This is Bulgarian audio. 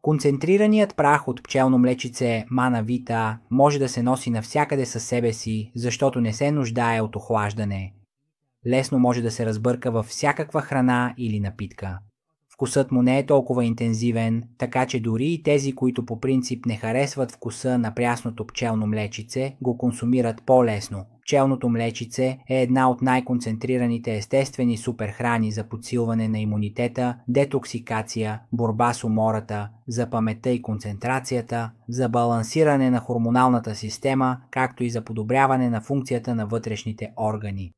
Концентрираният прах от пчелно млечице Мана Вита може да се носи навсякъде със себе си, защото не се нуждае от охлаждане. Лесно може да се разбърка във всякаква храна или напитка. Вкусът му не е толкова интензивен, така че дори и тези, които по принцип не харесват вкуса на прясното пчелно млечице, го консумират по-лесно. Пчелното млечице е една от най-концентрираните естествени суперхрани за подсилване на имунитета, детоксикация, борба с умората, за паметта и концентрацията, за балансиране на хормоналната система, както и за подобряване на функцията на вътрешните органи.